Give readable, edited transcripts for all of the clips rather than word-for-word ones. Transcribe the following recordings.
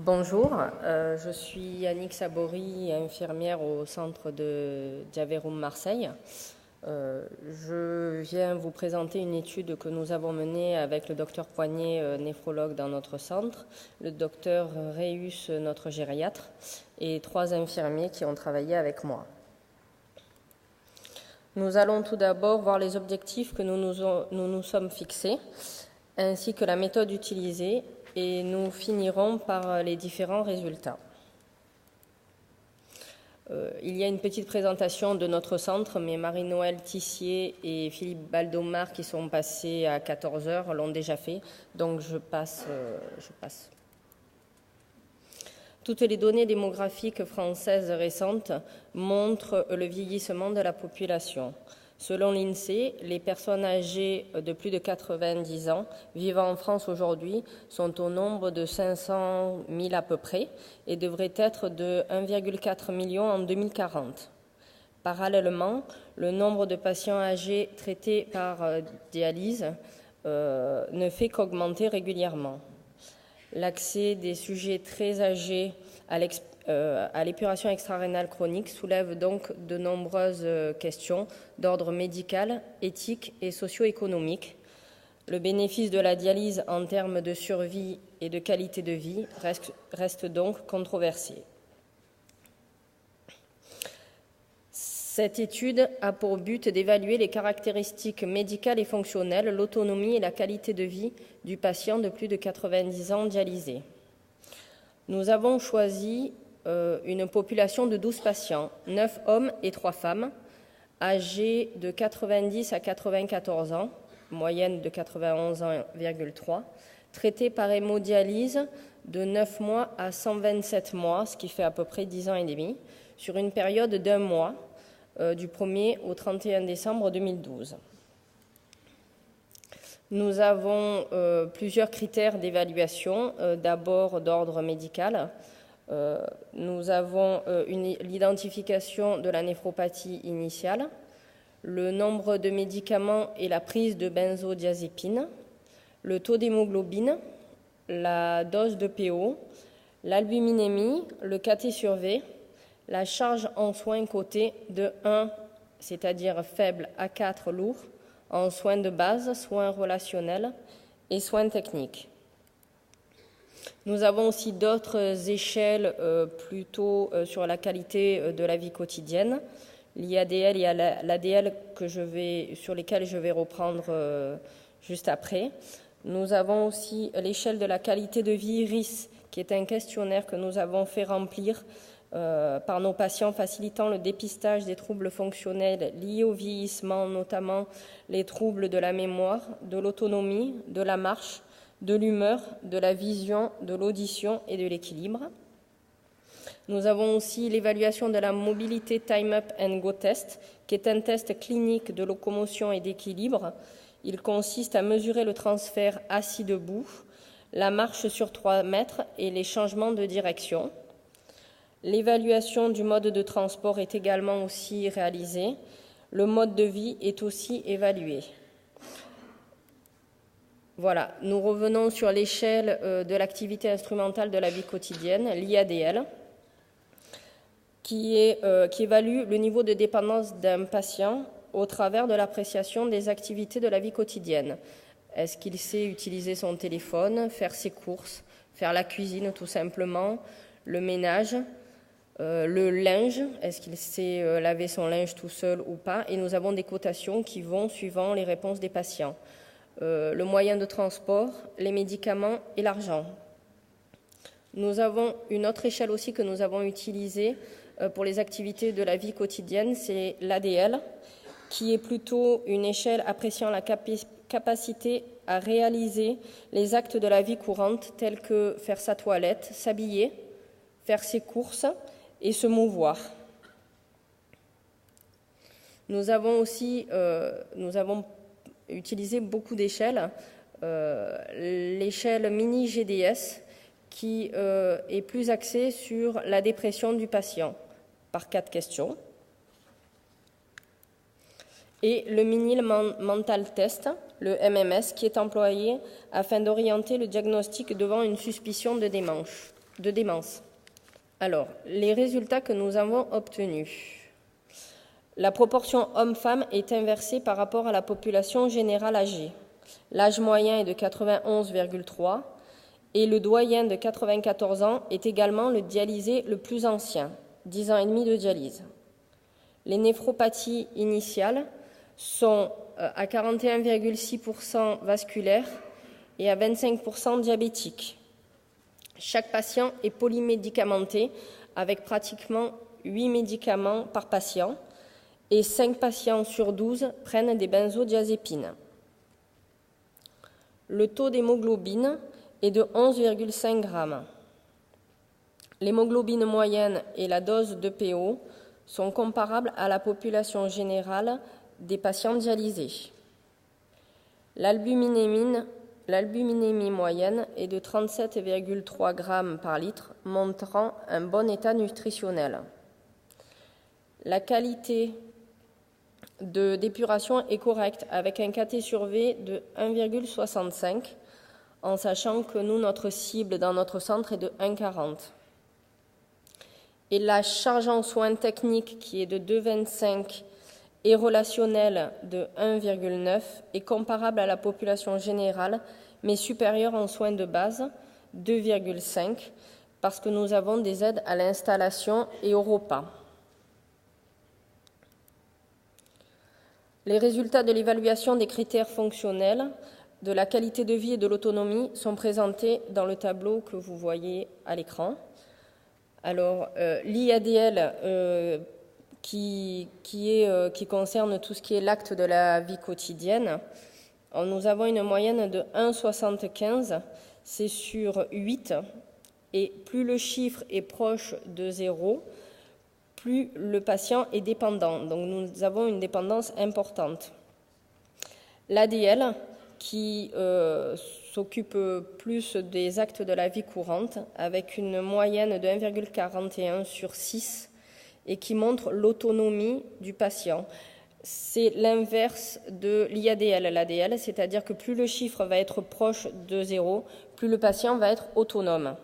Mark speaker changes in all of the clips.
Speaker 1: Bonjour, je suis Annick Sabory, infirmière au centre de Diaverum Marseille. Je viens vous présenter une étude que nous avons menée avec le docteur Poignet, néphrologue dans notre centre, le docteur Réus, notre gériatre, et 3 infirmiers qui ont travaillé avec moi. Nous allons tout d'abord voir les objectifs que nous nous sommes fixés, ainsi que la méthode utilisée, et nous finirons par les différents résultats. Il y a une petite présentation de notre centre, mais Marie-Noëlle Tissier et Philippe Baldomar, qui sont passés à 14h, l'ont déjà fait, donc je passe. Toutes les données démographiques françaises récentes montrent le vieillissement de la population. Selon l'INSEE, les personnes âgées de plus de 90 ans vivant en France aujourd'hui sont au nombre de 500 000 à peu près et devraient être de 1,4 million en 2040. Parallèlement, le nombre de patients âgés traités par dialyse ne fait qu'augmenter régulièrement. L'accès des sujets très âgés à l'épuration extra-rénale chronique soulève donc de nombreuses questions d'ordre médical, éthique et socio-économique. Le bénéfice de la dialyse en termes de survie et de qualité de vie reste donc controversé. Cette étude a pour but d'évaluer les caractéristiques médicales et fonctionnelles, l'autonomie et la qualité de vie du patient de plus de 90 ans dialysé. Nous avons choisi une population de 12 patients, 9 hommes et 3 femmes, âgés de 90 à 94 ans, moyenne de 91,3 ans, traités par hémodialyse de 9 mois à 127 mois, ce qui fait à peu près 10 ans et demi, sur une période d'1 mois, du 1er au 31 décembre 2012. Nous avons plusieurs critères d'évaluation, d'abord d'ordre médical. Nous avons l'identification de la néphropathie initiale, le nombre de médicaments et la prise de benzodiazépine, le taux d'hémoglobine, la dose de PO, l'albuminémie, le KT/V, la charge en soins cotée de 1, c'est-à-dire faible, à 4 lourd, en soins de base, soins relationnels et soins techniques. Nous avons aussi d'autres échelles plutôt sur la qualité de la vie quotidienne, l'IADL et l'ADL sur lesquelles je vais reprendre juste après. Nous avons aussi l'échelle de la qualité de vie RIS, qui est un questionnaire que nous avons fait remplir par nos patients, facilitant le dépistage des troubles fonctionnels liés au vieillissement, notamment les troubles de la mémoire, de l'autonomie, de la marche, de l'humeur, de la vision, de l'audition et de l'équilibre. Nous avons aussi l'évaluation de la mobilité Time Up and Go Test, qui est un test clinique de locomotion et d'équilibre. Il consiste à mesurer le transfert assis-debout, la marche sur 3 mètres et les changements de direction. L'évaluation du mode de transport est également aussi réalisée. Le mode de vie est aussi évalué. Voilà, nous revenons sur l'échelle de l'activité instrumentale de la vie quotidienne, l'IADL, qui évalue le niveau de dépendance d'un patient au travers de l'appréciation des activités de la vie quotidienne. Est-ce qu'il sait utiliser son téléphone, faire ses courses, faire la cuisine tout simplement, le ménage, le linge, est-ce qu'il sait laver son linge tout seul ou pas? Et nous avons des cotations qui vont suivant les réponses des patients. Le moyen de transport, les médicaments et l'argent. Nous avons une autre échelle aussi que nous avons utilisée pour les activités de la vie quotidienne, c'est l'ADL, qui est plutôt une échelle appréciant la capacité à réaliser les actes de la vie courante tels que faire sa toilette, s'habiller, faire ses courses et se mouvoir. Nous avons utilisé beaucoup d'échelles. L'échelle mini GDS qui est plus axée sur la dépression du patient par 4 questions. Et le mini mental test, le MMS, qui est employé afin d'orienter le diagnostic devant une suspicion de démange. de démence. Alors, les résultats que nous avons obtenus. La proportion homme-femme est inversée par rapport à la population générale âgée. L'âge moyen est de 91,3 et le doyen de 94 ans est également le dialysé le plus ancien, 10 ans et demi de dialyse. Les néphropathies initiales sont à 41,6% vasculaires et à 25% diabétiques. Chaque patient est polymédicamenté avec pratiquement 8 médicaments par patient et 5 patients sur 12 prennent des benzodiazépines. Le taux d'hémoglobine est de 11,5 grammes. L'hémoglobine moyenne et la dose de PO sont comparables à la population générale des patients dialysés. L'albuminémie moyenne est de 37,3 grammes par litre, montrant un bon état nutritionnel. La qualité de d'épuration est correcte, avec un KT sur V de 1,65, en sachant que notre cible dans notre centre est de 1,40. Et la charge en soins techniques, qui est de 2,25, et relationnelle de 1,9, est comparable à la population générale, mais supérieure en soins de base, 2,5, parce que nous avons des aides à l'installation et au repas. Les résultats de l'évaluation des critères fonctionnels, de la qualité de vie et de l'autonomie sont présentés dans le tableau que vous voyez à l'écran. Alors, l'IADL qui concerne tout ce qui est l'acte de la vie quotidienne, nous avons une moyenne de 1,75, c'est sur 8, et plus le chiffre est proche de 0, plus le patient est dépendant. Donc nous avons une dépendance importante. L'ADL, qui s'occupe plus des actes de la vie courante, avec une moyenne de 1,41 sur 6, et qui montre l'autonomie du patient. C'est l'inverse de l'IADL, l'ADL, c'est-à-dire que plus le chiffre va être proche de 0, plus le patient va être autonome.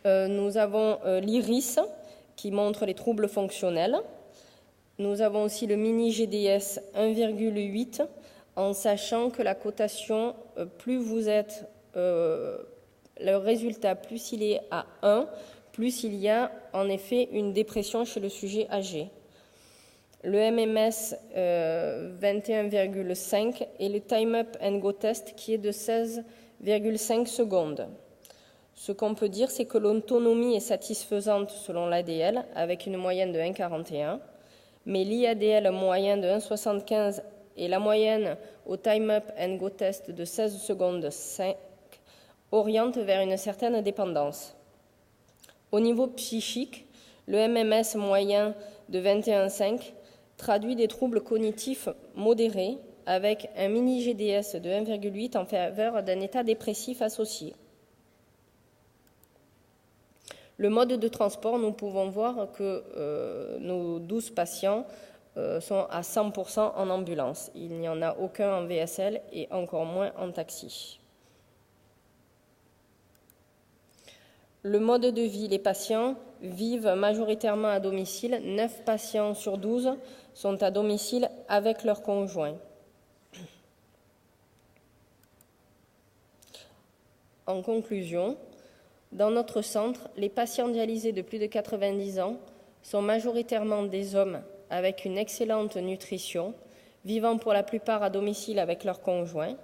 Speaker 1: Nous avons l'IRIS, qui montre les troubles fonctionnels. Nous avons aussi le mini-GDS 1,8, en sachant que la cotation, plus vous êtes, le résultat, plus il est à 1, plus il y a en effet une dépression chez le sujet âgé. Le MMS 21,5 et le Time Up and Go Test qui est de 16,5 secondes. Ce qu'on peut dire, c'est que l'autonomie est satisfaisante selon l'ADL, avec une moyenne de 1,41, mais l'IADL moyen de 1,75 et la moyenne au Time Up and Go Test de 16 secondes 5 orientent vers une certaine dépendance. Au niveau psychique, le MMS moyen de 21,5 traduit des troubles cognitifs modérés, avec un mini-GDS de 1,8 en faveur d'un état dépressif associé. Le mode de transport, nous pouvons voir que nos 12 patients sont à 100% en ambulance. Il n'y en a aucun en VSL et encore moins en taxi. Le mode de vie, les patients vivent majoritairement à domicile. 9 patients sur 12 sont à domicile avec leur conjoint. En conclusion, dans notre centre, les patients dialysés de plus de 90 ans sont majoritairement des hommes avec une excellente nutrition, vivant pour la plupart à domicile avec leur conjoint.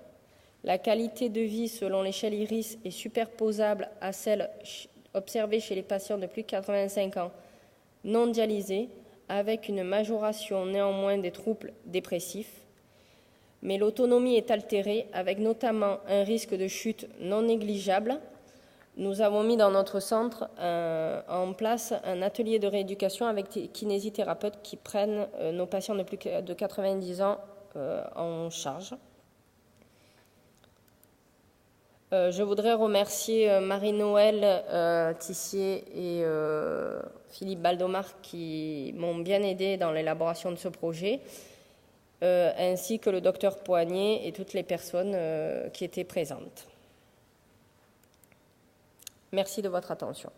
Speaker 1: La qualité de vie selon l'échelle IRIS est superposable à celle observée chez les patients de plus de 85 ans non dialysés, avec une majoration néanmoins des troubles dépressifs. Mais l'autonomie est altérée, avec notamment un risque de chute non négligeable. Nous avons mis dans notre centre en place un atelier de rééducation avec des kinésithérapeutes qui prennent nos patients de plus de 90 ans en charge. Je voudrais remercier Marie-Noëlle Tissier et Philippe Baldomar qui m'ont bien aidé dans l'élaboration de ce projet, ainsi que le docteur Poignet et toutes les personnes qui étaient présentes. Merci de votre attention.